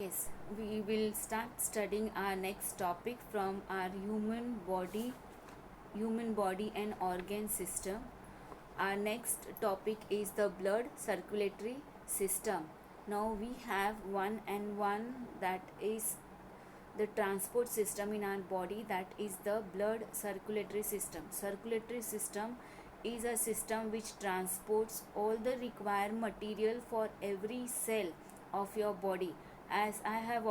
Yes, we will start studying our next topic from our human body and organ system. Our next topic is the blood circulatory system. Now we have one that is the transport system in our body, that is the blood circulatory system. Circulatory system is a system which transports all the required material for every cell of your body. As I have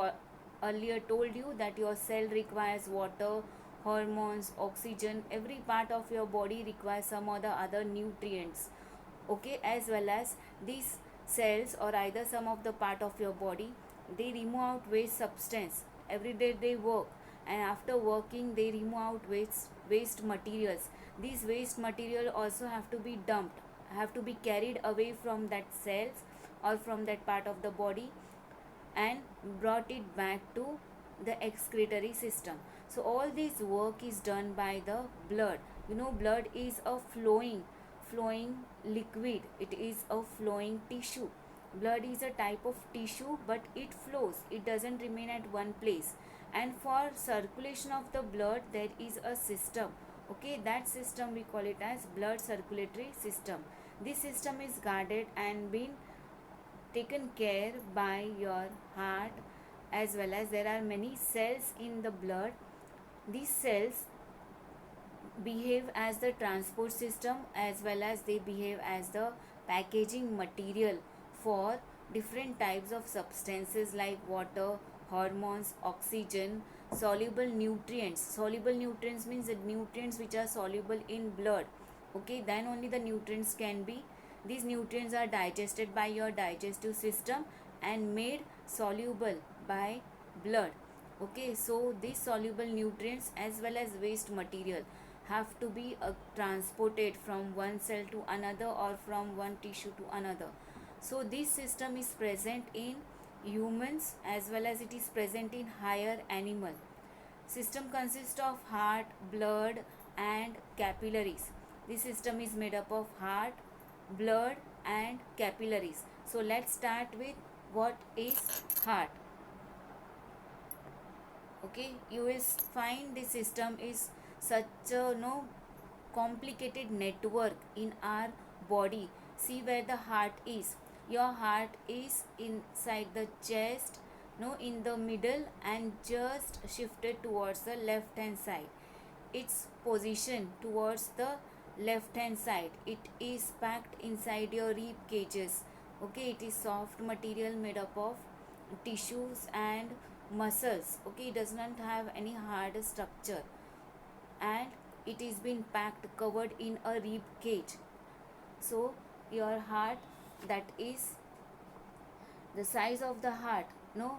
earlier told you that your cell requires water, hormones, oxygen. Every part of your body requires some or the other nutrients, okay, as well as these cells or either some of the part of your body, they remove out waste substance. Every day they work, and after working they remove out waste materials. These waste material also have to be dumped, have to be carried away from that cells or from that part of the body and brought it back to the excretory system. So all this work is done by the blood. Blood is a flowing liquid. It is a flowing tissue. Blood is a type of tissue, but it flows, it doesn't remain at one place. And for circulation of the blood there is a system, okay, that system we call it as blood circulatory system. This system is guarded and been taken care by your heart, as well as there are many cells in the blood. These cells behave as the transport system, as well as they behave as the packaging material for different types of substances like water, hormones, oxygen, soluble nutrients. Soluble nutrients means the nutrients which are soluble in blood, okay, then only the nutrients can be. These nutrients are digested by your digestive system and made soluble by blood, okay. So these soluble nutrients as well as waste material have to be transported from one cell to another or from one tissue to another. So this system is present in humans as well as it is present in higher animal. System consists of heart, blood and capillaries. This system is made up of heart, blood and capillaries. So let's start with what is heart. Okay, you will find this system is such a complicated network in our body. See where the heart is. Your heart is inside the chest, in the middle and just shifted towards the left hand side. Its position towards the left hand side, it is packed inside your rib cages, okay. It is soft material made up of tissues and muscles, okay. It does not have any hard structure, and it is been packed, covered in a rib cage. So your heart, that is the size of the heart, no,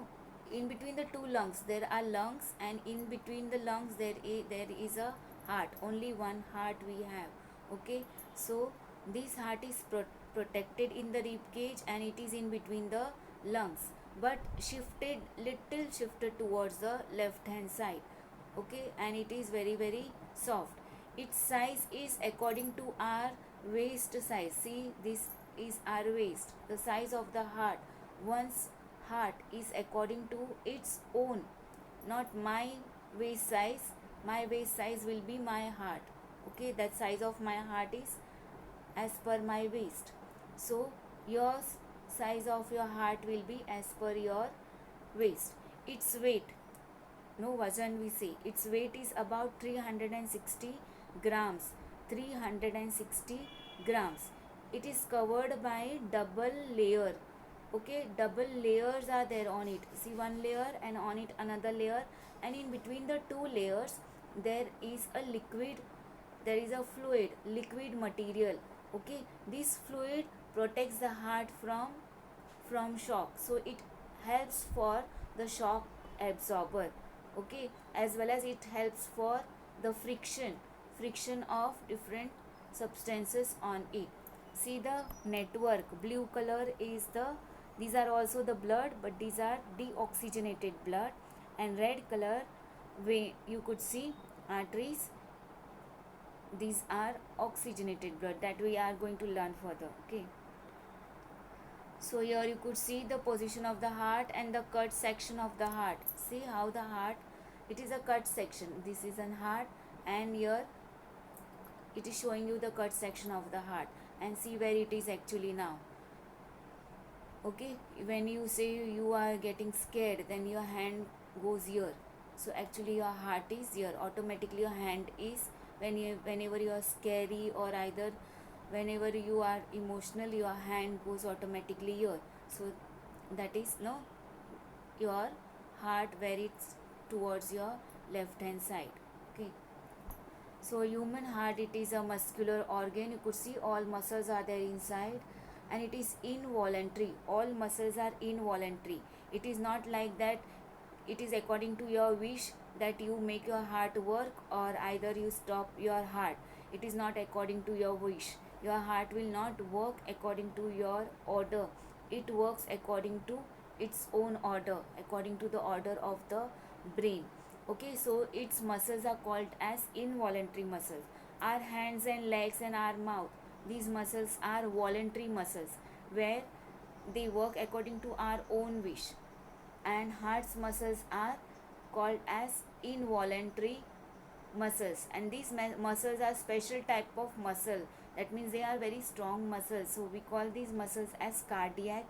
in between the two lungs there are lungs, and in between the lungs there is a heart. Only one heart we have, okay. So this heart is protected in the rib cage and it is in between the lungs, but shifted towards the left hand side, okay. And it is very very soft. Its size is according to our waist size. See, this is our waist, the size of the heart. One's heart is according to its own, not my waist size. My waist size will be my heart, okay. That size of my heart is as per my waist. So your size of your heart will be as per your waist. Its weight, no, wazan we say, its weight is about 360 grams. 360 grams. It is covered by double layer, okay. Double layers are there on it. See, one layer and on it another layer, and in between the two layers there is a liquid, there is a liquid material, okay. This fluid protects the heart from shock, so it helps for the shock absorber, okay, as well as it helps for the friction of different substances on it. See the network, blue color is the, these are also the blood, but these are deoxygenated blood. And red color, way you could see arteries, these are oxygenated blood that we are going to learn further, okay. So here you could see the position of the heart and the cut section of the heart. See how the heart, it is a cut section. This is an heart, and here it is showing you the cut section of the heart, and see where it is actually now. Okay, when you say you are getting scared, then your hand goes here. So actually your heart is here. Automatically your hand is, whenever you are scary, or either whenever you are emotional, your hand goes automatically here. So that is no, your heart where it's towards your left hand side. Okay, so human heart, it is a muscular organ. You could see all muscles are there inside, and it is involuntary. All muscles are involuntary. It is not like that it is according to your wish that you make your heart work, or either you stop your heart. It is not according to your wish. Your heart will not work according to your order. It works according to its own order, according to the order of the brain. Okay, so its muscles are called as involuntary muscles. Our hands and legs and our mouth, these muscles are voluntary muscles, where they work according to our own wish. And heart's muscles are called as involuntary muscles, and these muscles are special type of muscle. That means they are very strong muscles, so we call these muscles as cardiac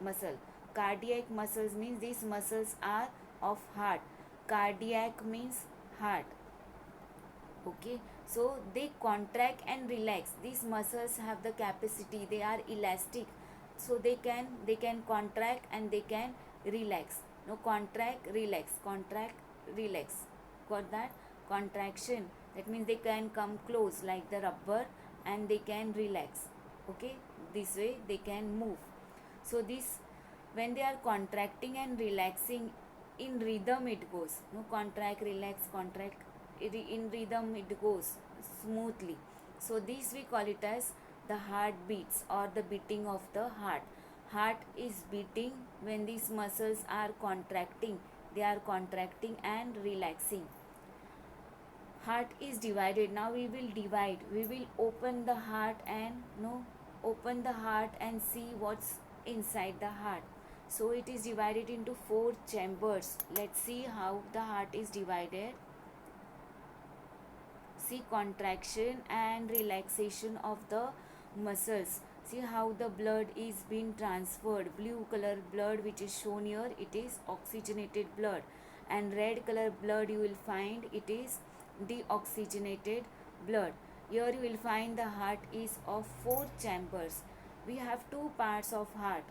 muscle. Cardiac muscles means these muscles are of heart. Cardiac means heart. Okay, so they contract and relax. These muscles have the capacity, they are elastic, so they can contract and they can relax. No, contract, relax, contract, relax. Got that? Contraction, that means they can come close like the rubber, and they can relax. Okay, this way they can move. So this, when they are contracting and relaxing, in rhythm it goes. No, contract, relax, contract, in rhythm it goes smoothly. So this we call it as the heartbeats, or the beating of the heart. Heart is beating when these muscles are contracting. They are contracting and relaxing. Heart is divided. Now we will divide. We will open the heart and no, open the heart and see what's inside the heart. So it is divided into 4 chambers. Let's see how the heart is divided. See, contraction and relaxation of the muscles. See how the blood is being transferred. Blue color blood which is shown here, it is oxygenated blood, and red color blood you will find it is deoxygenated blood. Here you will find the heart is of 4 chambers. We have 2 parts of heart.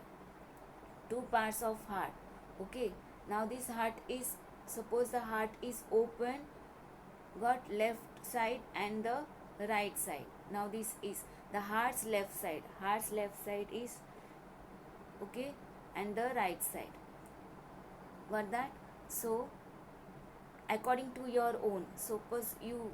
2 parts of heart. Okay, now this heart is, suppose the heart is open, got left side and the right side. Now this is the heart's left side. Heart's left side is okay, and the right side. Got that? So according to your own, suppose you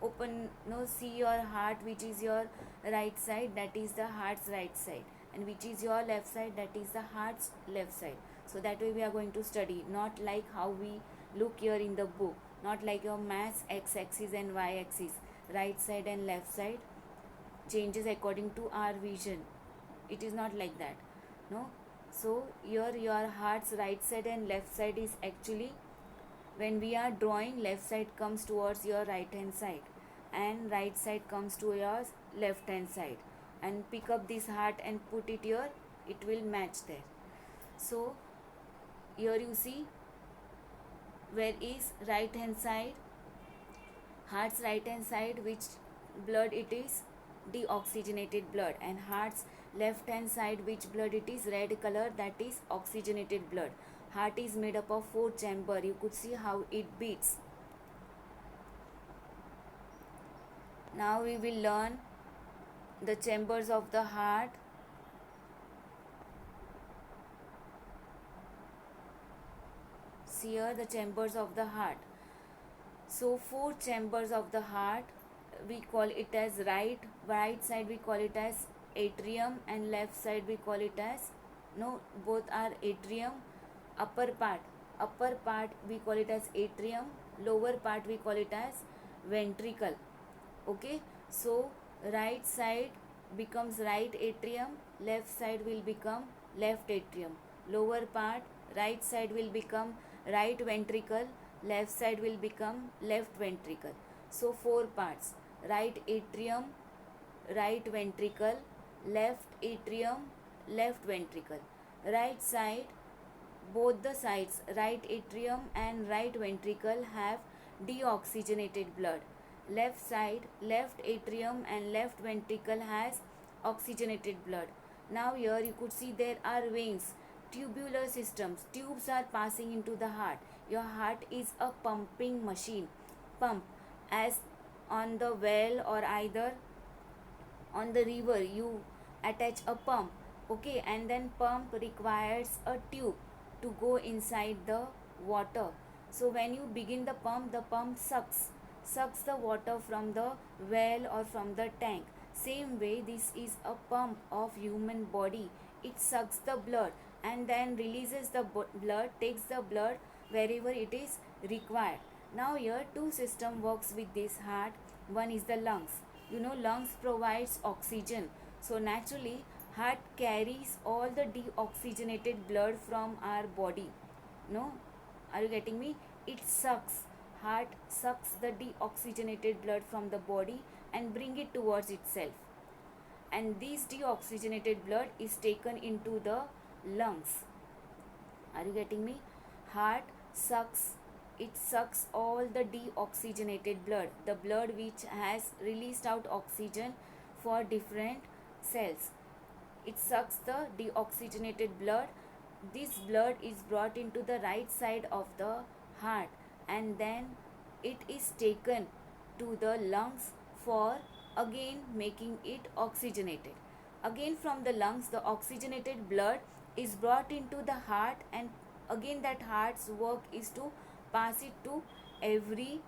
open, no, see your heart which is your right side, that is the heart's right side, and which is your left side, that is the heart's left side. So that way we are going to study, not like how we look here in the book, not like your maths x-axis and y-axis, right side and left side changes according to our vision. It is not like that. No, so here your heart's right side and left side is actually, when we are drawing, left side comes towards your right hand side and right side comes to your left hand side, and pick up this heart and put it here, it will match there. So here you see where is right hand side, heart's right hand side, which blood it is, deoxygenated blood, and heart's left hand side, which blood it is, red color, that is oxygenated blood. Heart is made up of 4 chamber. You could see how it beats. Now we will learn the chambers of the heart. See here the chambers of the heart. So 4 chambers of the heart, we call it as right side we call it as atrium, and left side we call it as, no, both are atrium. Upper part we call it as atrium, lower part we call it as ventricle. Okay, so right side becomes right atrium, left side will become left atrium. Lower part, right side will become right ventricle, left side will become left ventricle. So four parts: right atrium, right ventricle, left atrium, left ventricle. Right side, both the sides, right atrium and right ventricle, have deoxygenated blood. Left side, left atrium and left ventricle has oxygenated blood. Now here you could see there are veins, tubular systems, tubes are passing into the heart. Your heart is a pumping machine. Pump, as on the well or either on the river you attach a pump, okay, and then pump requires a tube to go inside the water. So when you begin the pump sucks the water from the well or from the tank. Same way, this is a pump of human body. It sucks the blood and then releases the blood, takes the blood wherever it is required. Now here two system works with this heart. One is the lungs. You know, lungs provides oxygen, so naturally heart carries all the deoxygenated blood from our body. No, are you getting me? It sucks, heart sucks the deoxygenated blood from the body and bring it towards itself, and this deoxygenated blood is taken into the lungs. Are you getting me? Heart sucks, it sucks all the deoxygenated blood, the blood which has released out oxygen for different cells. It sucks the deoxygenated blood. This blood is brought into the right side of the heart, and then it is taken to the lungs for again making it oxygenated. Again from the lungs the oxygenated blood is brought into the heart, and again that heart's work is to pass it to every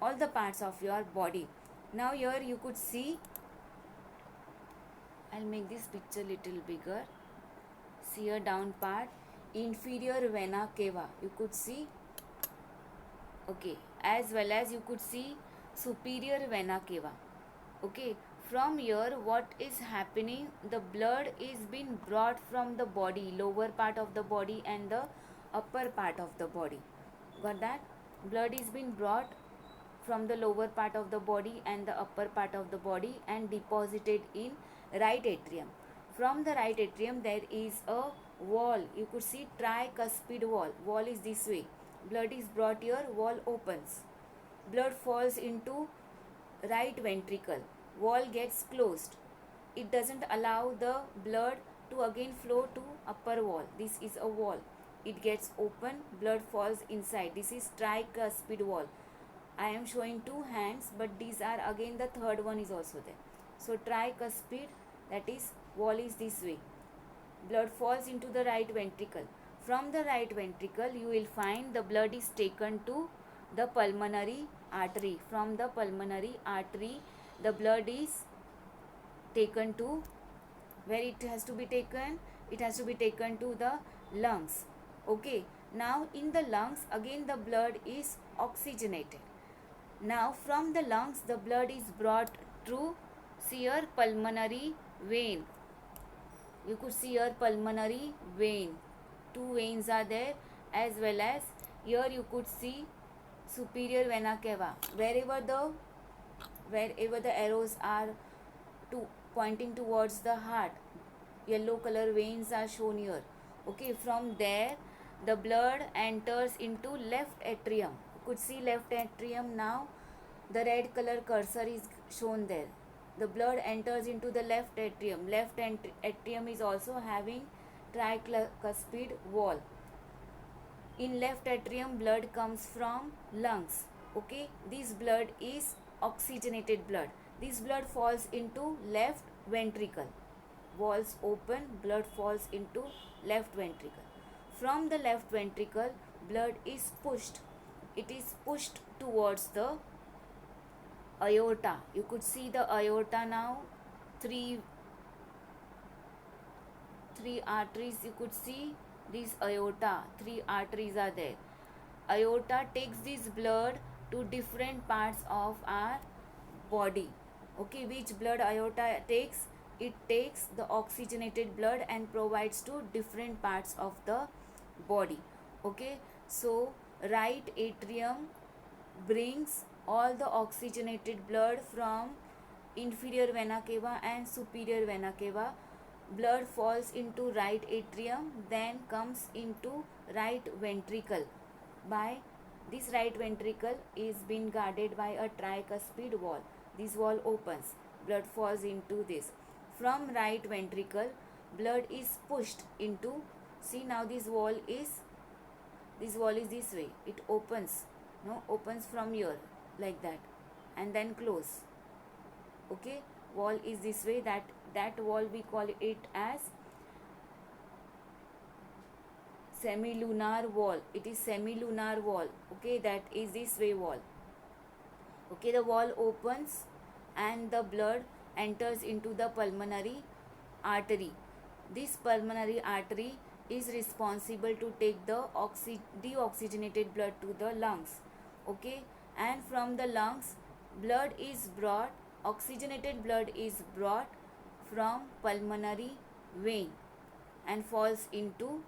all the parts of your body. Now here you could see, I'll make this picture little bigger. See a down part, inferior vena cava, you could see, okay, as well as you could see superior vena cava. Okay, from here what is happening, the blood is being brought from the body, lower part of the body and the upper part of the body. Got that? Blood is being brought from the lower part of the body and the upper part of the body and deposited in right atrium. From the right atrium there is a wall, you could see tricuspid wall. Wall is this way, blood is brought here, wall opens, blood falls into right ventricle, wall gets closed, it doesn't allow the blood to again flow to upper wall. This is a wall, it gets open, blood falls inside. This is tricuspid wall. I am showing two hands, but these are again, the third one is also there. So tricuspid, that is wall is this way, blood falls into the right ventricle. From the right ventricle you will find the blood is taken to the pulmonary artery. From the pulmonary artery the blood is taken to where it has to be taken, it has to be taken to the lungs. Okay, now in the lungs again the blood is oxygenated. Now from the lungs the blood is brought through here pulmonary vein. You could see here pulmonary vein, two veins are there, as well as here you could see superior vena cava. Wherever the arrows are to pointing towards the heart, yellow color veins are shown here. Okay, from there the blood enters into left atrium. You could see left atrium. Now the red color cursor is shown there. The blood enters into the left atrium. Left atrium is also having tricuspid wall. In left atrium blood comes from lungs. Okay, this blood is oxygenated blood. This blood falls into left ventricle. Walls open, blood falls into left ventricle. From the left ventricle blood is pushed. It is pushed towards the aorta. You could see the aorta now. Three arteries, you could see this aorta. Three arteries are there. Aorta takes this blood to different parts of our body. Okay, which blood aorta takes? it takes the oxygenated blood and provides to different parts of the body. Okay, so right atrium brings all the oxygenated blood from inferior vena cava and superior vena cava. Blood falls into right atrium, then comes into right ventricle. By this right ventricle is being guarded by a tricuspid wall. This wall opens. Blood falls into this. From right ventricle, blood is pushed into. See, now this wall is this way. It opens. No, opens from here like that, and then close. Okay, wall is this way. That wall we call it as semilunar wall. It is semilunar wall. Okay, that is this way wall. Okay, the wall opens and the blood enters into the pulmonary artery. This pulmonary artery is responsible to take the deoxygenated blood to the lungs. Okay, and from the lungs blood is brought, oxygenated blood is brought from pulmonary vein and falls into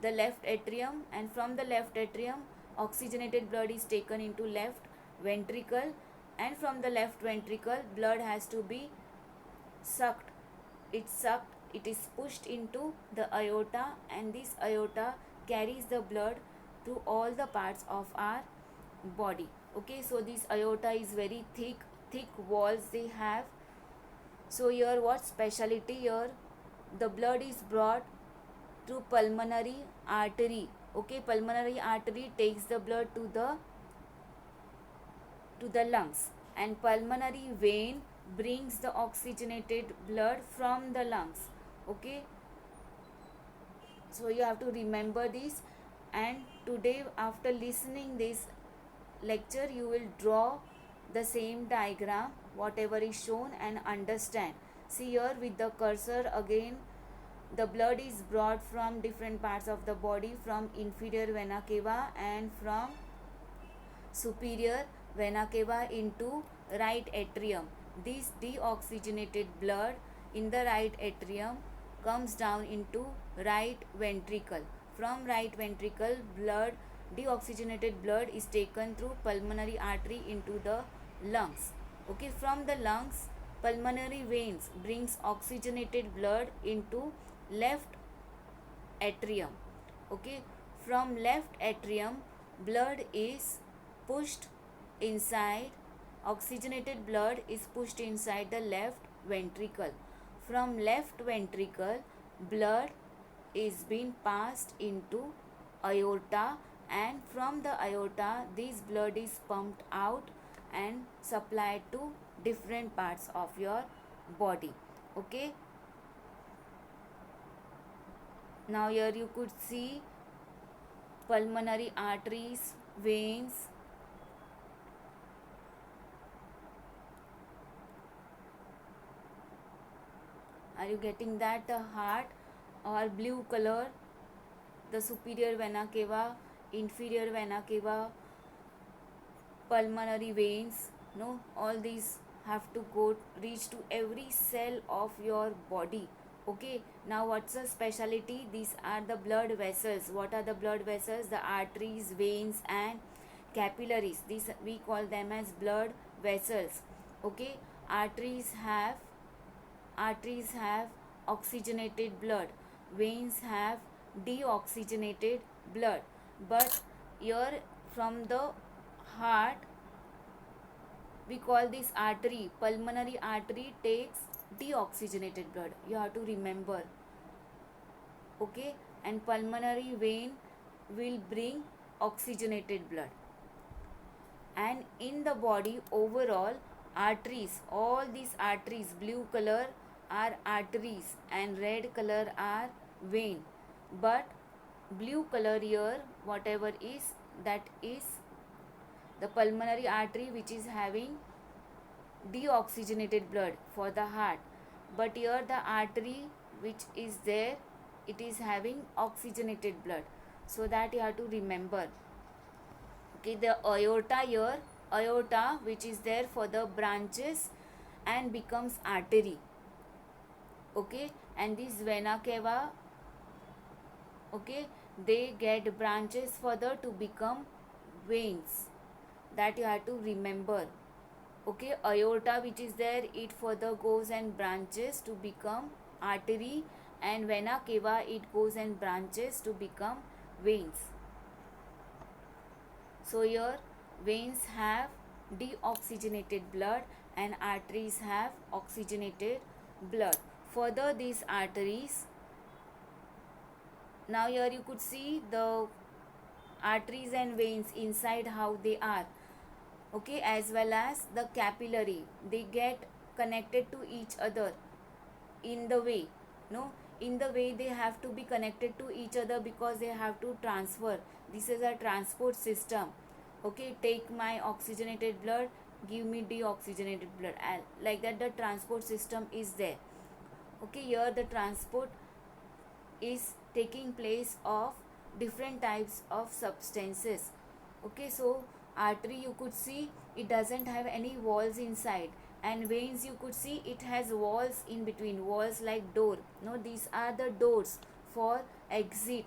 the left atrium, and from the left atrium oxygenated blood is taken into left ventricle, and from the left ventricle blood has to be sucked. It is pushed into the aorta, and this aorta carries the blood to all the parts of our body. Okay, so this aorta is very thick walls they have. So here what speciality here, the blood is brought to pulmonary artery. Okay, pulmonary artery takes the blood to the lungs, and pulmonary vein brings the oxygenated blood from the lungs. Okay, so you have to remember this, and today after listening this lecture you will draw the same diagram whatever is shown and understand. See here with the cursor again, the blood is brought from different parts of the body, from inferior vena cava and from superior vena cava into right atrium. This deoxygenated blood in the right atrium comes down into right ventricle. From right ventricle, deoxygenated blood is taken through pulmonary artery into the lungs. Okay, from the lungs, pulmonary veins brings oxygenated blood into left atrium. Okay, from left atrium blood is pushed inside, oxygenated blood is pushed inside the left ventricle. From left ventricle blood is being passed into aorta, and from the aorta this blood is pumped out and supplied to different parts of your body. Okay, now here you could see pulmonary arteries, veins. Are you getting that? The heart or blue color, the superior vena cava, inferior vena cava, pulmonary veins. No, all these have to go reach to every cell of your body. Okay, now what's the specialty? These are the blood vessels. What are the blood vessels? The arteries, veins and capillaries. These we call them as blood vessels. Okay, arteries have oxygenated blood, veins have deoxygenated blood, but here from the heart we call this artery, pulmonary artery takes deoxygenated blood. You have to remember. Okay, and pulmonary vein will bring oxygenated blood. And in the body overall, arteries, all these arteries, blue color are arteries and red color are vein, but blue color here whatever is, that is the pulmonary artery which is having deoxygenated blood for the heart, but here the artery which is there, it is having oxygenated blood, so that you have to remember. Okay, the aorta here, aorta which is there for the branches and becomes artery. okay, and this vena cava, okay, they get branches further to become veins, that you have to remember. Okay, aorta which is there, it further goes and branches to become artery, and vena cava, it goes and branches to become veins. So here veins have deoxygenated blood and arteries have oxygenated blood. Further, these arteries, now here you could see the arteries and veins inside how they are, okay, as well as the capillary, they get connected to each other in the way, no, in the way they have to be connected to each other because they have to transfer. This is a transport system, okay, take my oxygenated blood, give me deoxygenated blood, and like that the transport system is there. Okay, here the transport is taking place of different types of substances. Okay, so artery you could see it doesn't have any walls inside, and veins you could see it has walls in between, walls like door, no, these are the doors for exit,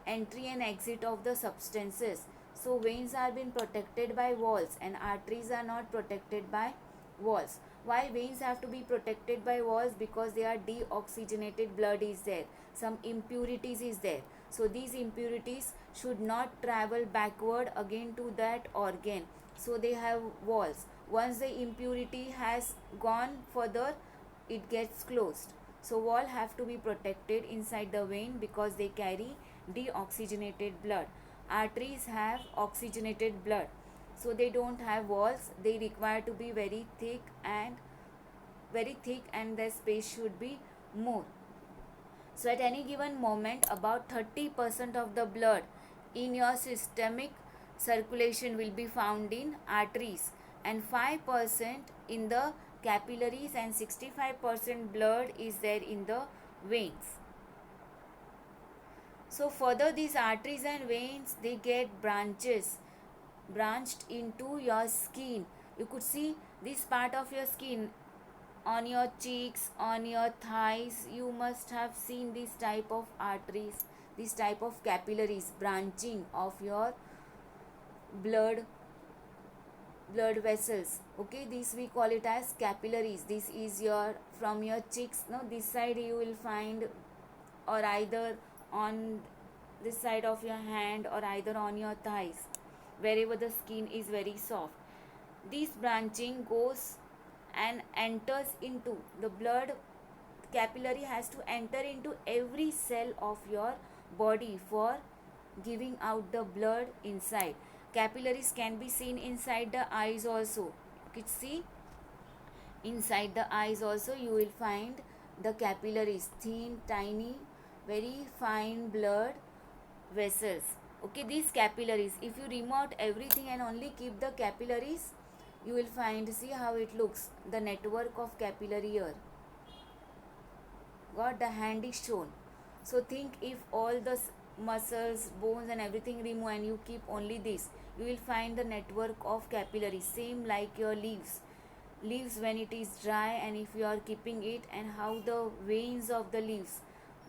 entry and exit of the substances. So veins are being protected by walls and arteries are not protected by walls. Why veins have to be protected by walls? Because they are deoxygenated blood is there, some impurities is there, so these impurities should not travel backward again to that organ, so they have walls. Once the impurity has gone further, it gets closed. So wall have to be protected inside the vein because they carry deoxygenated blood. Arteries have oxygenated blood, so they don't have walls, they require to be very thick, and their space should be more. So at any given moment, about 30% of the blood in your systemic circulation will be found in arteries, and 5% in the capillaries, and 65% blood is there in the veins. So further, these arteries and veins, they get branched into your skin. You could see this part of your skin on your cheeks, on your thighs. You must have seen this type of arteries, this type of capillaries branching of your blood vessels. Okay, this we call it as capillaries. This is your, from your cheeks, no, this side you will find, or either on this side of your hand, or either on your thighs, wherever the skin is very soft. This branching goes and enters into the blood. Capillary has to enter into every cell of your body for giving out the blood inside. Capillaries can be seen inside the eyes also. You can see inside the eyes also you will find the capillaries, thin, tiny, very fine blood vessels. Okay, these capillaries, if you remove out everything and only keep the capillaries, you will find, see how it looks, the network of capillary here. Got, the hand is shown. So think, if all the muscles, bones and everything remove and you keep only this, you will find the network of capillaries, same like your leaves when it is dry, and if you are keeping it, and how the veins of the leaves,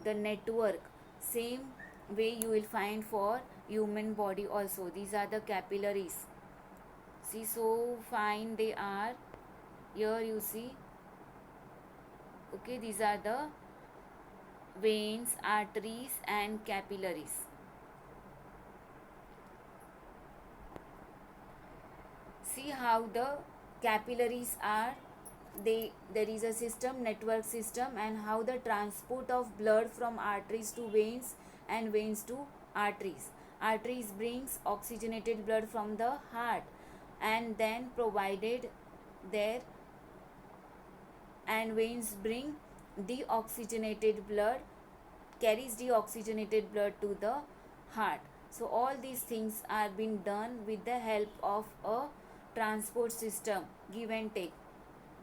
the network, same way you will find for human body also. These are the capillaries. See, so fine they are. Here you see. Okay, these are the veins, arteries and capillaries. See how the capillaries are, there is a system, network system, and how the transport of blood from arteries to veins and veins to arteries. Arteries brings oxygenated blood from the heart and then provided there, and veins bring deoxygenated blood, carries deoxygenated blood to the heart. So all these things are being done with the help of a transport system, give and take,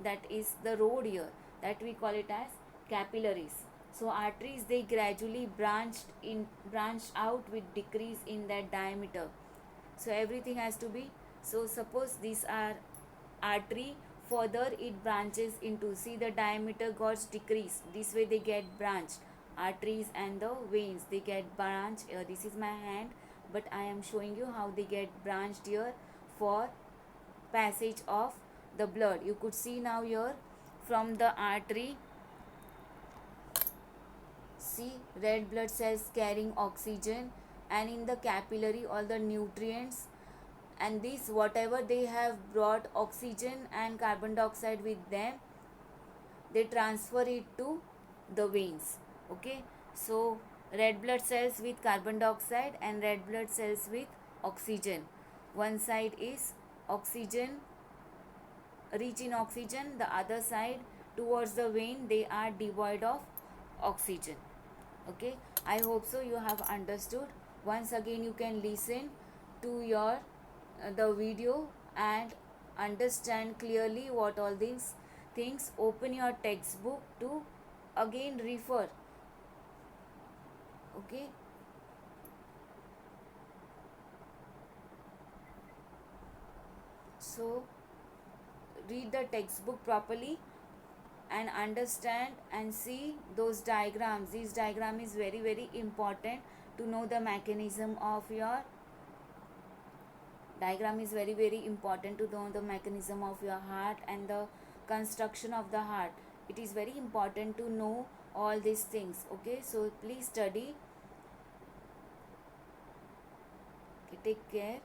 that is the road here, that we call it as capillaries. So arteries, they gradually branched out with decrease in that diameter. So everything has to be, so suppose these are artery, further it branches into, see the diameter got decreased, this way they get branched. Arteries and the veins, they get branched. This is my hand, but I am showing you how they get branched here for passage of the blood. You could see now here from the artery, see red blood cells carrying oxygen, and in the capillary all the nutrients, and this whatever they have brought oxygen and carbon dioxide with them, they transfer it to the veins. Okay, so red blood cells with carbon dioxide and red blood cells with oxygen. One side is oxygen, rich in oxygen, the other side towards the vein they are devoid of oxygen. Okay, I hope so you have understood. Once again you can listen to your the video and understand clearly what all these things. Open your textbook to again refer. Okay, so read the textbook properly and understand and see those diagrams. This diagram is very important to know the mechanism of your diagram is very important to know the mechanism of your heart and the construction of the heart. It is very important to know all these things. Okay, so please study. Okay, take care.